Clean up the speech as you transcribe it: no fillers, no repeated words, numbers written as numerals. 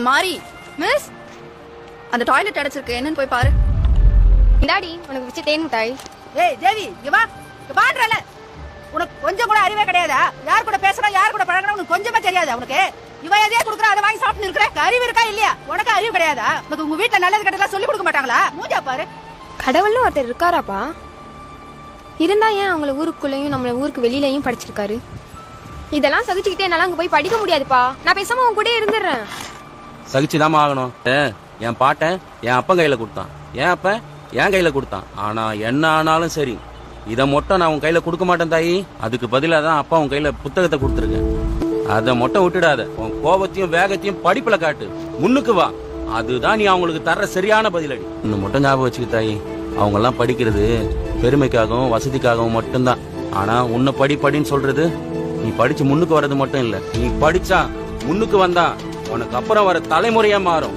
மாறி மிஸ், அந்த டாய்லெட் அடைச்சிருக்கு, என்னன்னு போய் பாரு. இந்தாடி உனக்கு பிடிச்ச தேன் மிட்டாய். ஏய் தேவி, இங்க வா. இங்க வான்றல. உனக்கு கொஞ்சம் கூட அறிவே கிடையாதா? யார் கூட பேசணும், யார் கூட பழகணும் உனக்கு கொஞ்சமா தெரியாதா? உனக்கு இவ எதையா குடுக்குற, அதை வாங்கி சாப்பிட்டு இருக்கிற. அறிவு இருக்கா இல்லையா? உனக்கு அறிவு கிடையாதா? உனக்கு உங்க வீட்டுல நல்லது கெட்டதெல்லாம் சொல்லி கொடுக்க மாட்டாங்களா? மூஞ்சா பாரு. கடவுள்னு ஒருத்தர் இருக்காராப்பா. இருந்தா ஏன் அவங்கள ஊருக்குள்ளேயும் நம்மள ஊருக்கு வெளியிலயும் படிச்சிருக்காரு. இதெல்லாம் சகிச்சுக்கிட்டே என்னால அங்க போய் படிக்க முடியாதுப்பா. நான் பேசாம உன் கூட இருந்துடுறேன். சகிச்சுதாம ஆகணும். என் பாட்டன் என் அப்பன் கையில கொடுத்தான், என் அப்ப என் கையில கொடுத்தான். ஆனா என்ன ஆனாலும் சரி, இதை மட்டும் நான் உன் கையில கொடுக்க மாட்டேன் தாயி. அதுக்கு பதிலாக தான் அப்பா உன் கையில புத்தகத்தை கொடுத்துருக்கேன். அதை மட்டும் விட்டுடாத. உன் கோபத்தையும் வேகத்தையும் படிப்புல காட்டு, முன்னுக்கு வா. அதுதான் நீ அவங்களுக்கு தர்ற சரியான பதிலடி. இன்னும் மட்டும் ஞாபகம் வச்சுக்க தாயி, அவங்க எல்லாம் படிக்கிறது பெருமைக்காகவும் வசதிக்காகவும் மட்டும்தான். ஆனா உன்னை படின்னு சொல்றது, நீ படிச்சு முன்னுக்கு வர்றது மட்டும் இல்ல. நீ படிச்சா முன்னுக்கு வந்தா உனக்கு அப்புறம் வர தலைமுறையா மாறும்.